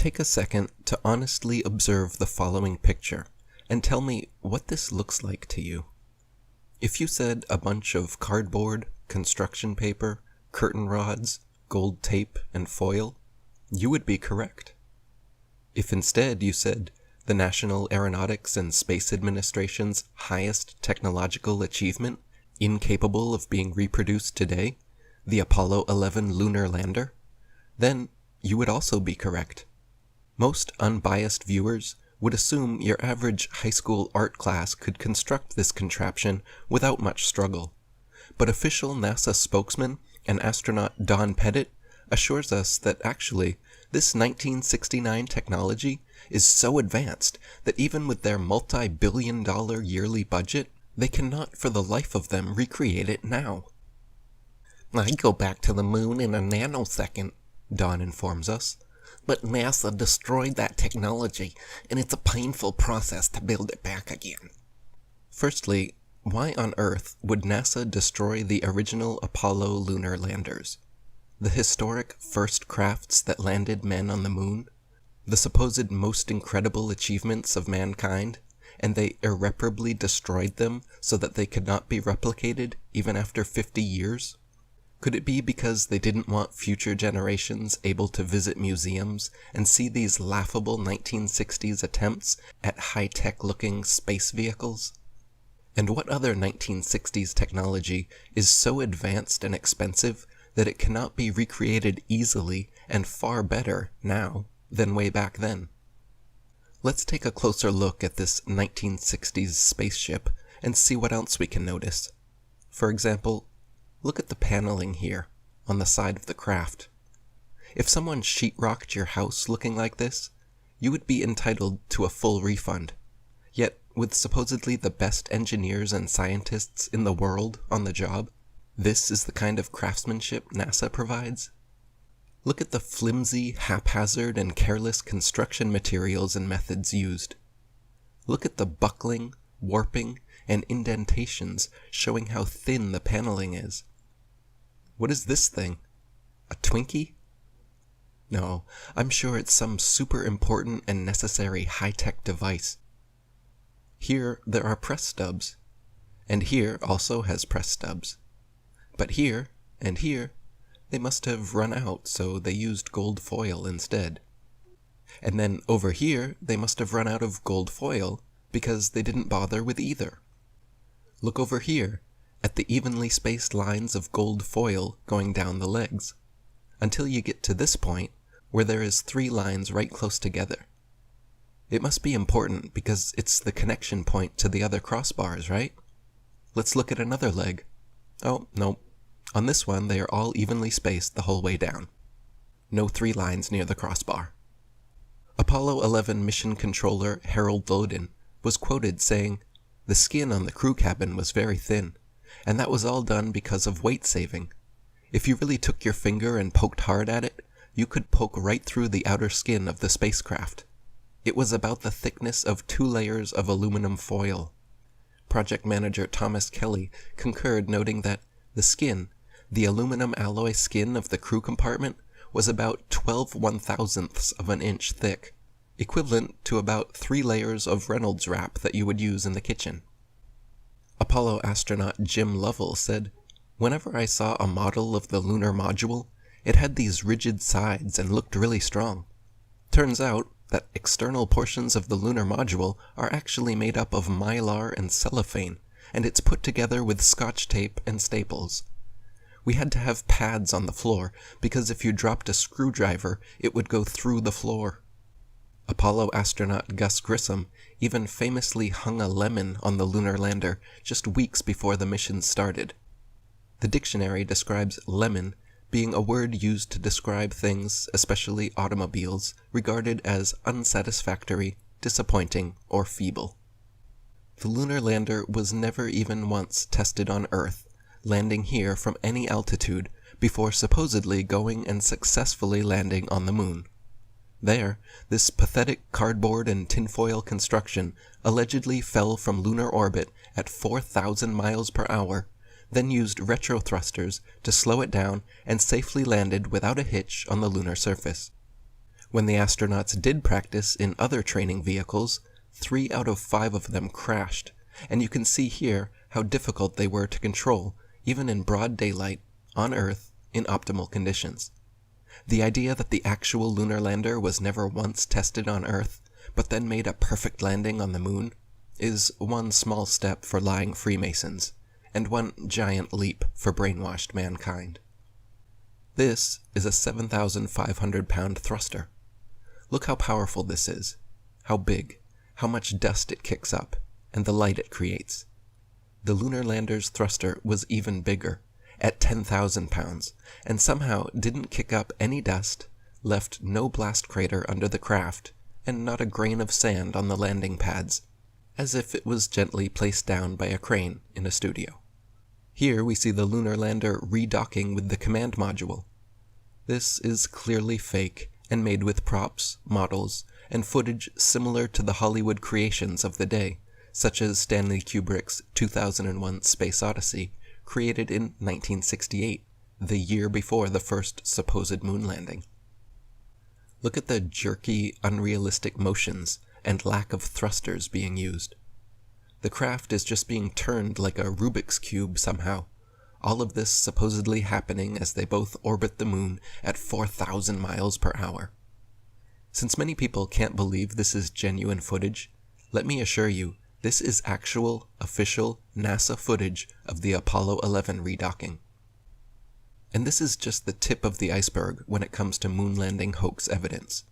Take a second to honestly observe the following picture and tell me what this looks like to you. If you said a bunch of cardboard, construction paper, curtain rods, gold tape, and foil, you would be correct. If instead you said the National Aeronautics and Space Administration's highest technological achievement, incapable of being reproduced today, the Apollo 11 lunar lander, then you would also be correct. Most unbiased viewers would assume your average high school art class could construct this contraption without much struggle. But official NASA spokesman and astronaut Don Pettit assures us that actually, this 1969 technology is so advanced that even with their multi-billion-dollar yearly budget, they cannot for the life of them recreate it now. "I go back to the moon in a nanosecond," Don informs us. "But NASA destroyed that technology, and it's a painful process to build it back again." Firstly, why on earth would NASA destroy the original Apollo lunar landers? The historic first crafts that landed men on the moon? The supposed most incredible achievements of mankind? And they irreparably destroyed them so that they could not be replicated even after 50 years? Could it be because they didn't want future generations able to visit museums and see these laughable 1960s attempts at high-tech looking space vehicles? And what other 1960s technology is so advanced and expensive that it cannot be recreated easily and far better now than way back then? Let's take a closer look at this 1960s spaceship and see what else we can notice. For example, look at the paneling here, on the side of the craft. If someone sheetrocked your house looking like this, you would be entitled to a full refund. Yet, with supposedly the best engineers and scientists in the world on the job, this is the kind of craftsmanship NASA provides? Look at the flimsy, haphazard, and careless construction materials and methods used. Look at the buckling, warping, and indentations showing how thin the paneling is. What is this thing? A Twinkie? No, I'm sure it's some super important and necessary high-tech device. Here there are press stubs, and here also has press stubs. But here, and here, they must have run out, so they used gold foil instead. And then over here, they must have run out of gold foil because they didn't bother with either. Look over here, at the evenly spaced lines of gold foil going down the legs, until you get to this point where there is 3 lines right close together. It must be important because it's the connection point to the other crossbars, right? Let's look at another leg. Oh, no. On this one, they are all evenly spaced the whole way down. No 3 lines near the crossbar. Apollo 11 mission controller Harold Loden was quoted saying, "The skin on the crew cabin was very thin, and that was all done because of weight saving. If you really took your finger and poked hard at it, you could poke right through the outer skin of the spacecraft. It was about the thickness of 2 layers of aluminum foil." Project manager Thomas Kelly concurred, noting that the skin, the aluminum alloy skin of the crew compartment, was about 12 1/1000ths of an inch thick, equivalent to about 3 layers of Reynolds wrap that you would use in the kitchen. Apollo astronaut Jim Lovell said, "Whenever I saw a model of the lunar module, it had these rigid sides and looked really strong. Turns out that external portions of the lunar module are actually made up of mylar and cellophane, and it's put together with Scotch tape and staples. We had to have pads on the floor, because if you dropped a screwdriver, it would go through the floor." Apollo astronaut Gus Grissom even famously hung a lemon on the lunar lander just weeks before the mission started. The dictionary describes lemon being a word used to describe things, especially automobiles, regarded as unsatisfactory, disappointing, or feeble. The lunar lander was never even once tested on Earth, landing here from any altitude before supposedly going and successfully landing on the moon. There, this pathetic cardboard and tinfoil construction allegedly fell from lunar orbit at 4,000 miles per hour, then used retro thrusters to slow it down and safely landed without a hitch on the lunar surface. When the astronauts did practice in other training vehicles, 3 out of 5 of them crashed, and you can see here how difficult they were to control, even in broad daylight, on Earth, in optimal conditions. The idea that the actual lunar lander was never once tested on Earth, but then made a perfect landing on the moon, is one small step for lying Freemasons, and one giant leap for brainwashed mankind. This is a 7,500-pound thruster. Look how powerful this is, how big, how much dust it kicks up, and the light it creates. The lunar lander's thruster was even bigger, at 10,000 pounds, and somehow didn't kick up any dust, left no blast crater under the craft, and not a grain of sand on the landing pads, as if it was gently placed down by a crane in a studio. Here we see the lunar lander redocking with the command module. This is clearly fake and made with props, models, and footage similar to the Hollywood creations of the day, such as Stanley Kubrick's 2001 Space Odyssey, created in 1968, the year before the first supposed moon landing. Look at the jerky, unrealistic motions and lack of thrusters being used. The craft is just being turned like a Rubik's Cube somehow, all of this supposedly happening as they both orbit the moon at 4,000 miles per hour. Since many people can't believe this is genuine footage, let me assure you, this is actual, official NASA footage of the Apollo 11 redocking. And this is just the tip of the iceberg when it comes to moon landing hoax evidence.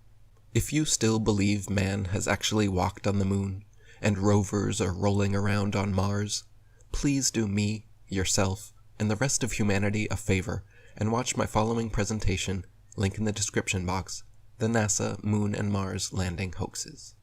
If you still believe man has actually walked on the moon, and rovers are rolling around on Mars, please do me, yourself, and the rest of humanity a favor and watch my following presentation, link in the description box, the NASA Moon and Mars Landing Hoaxes.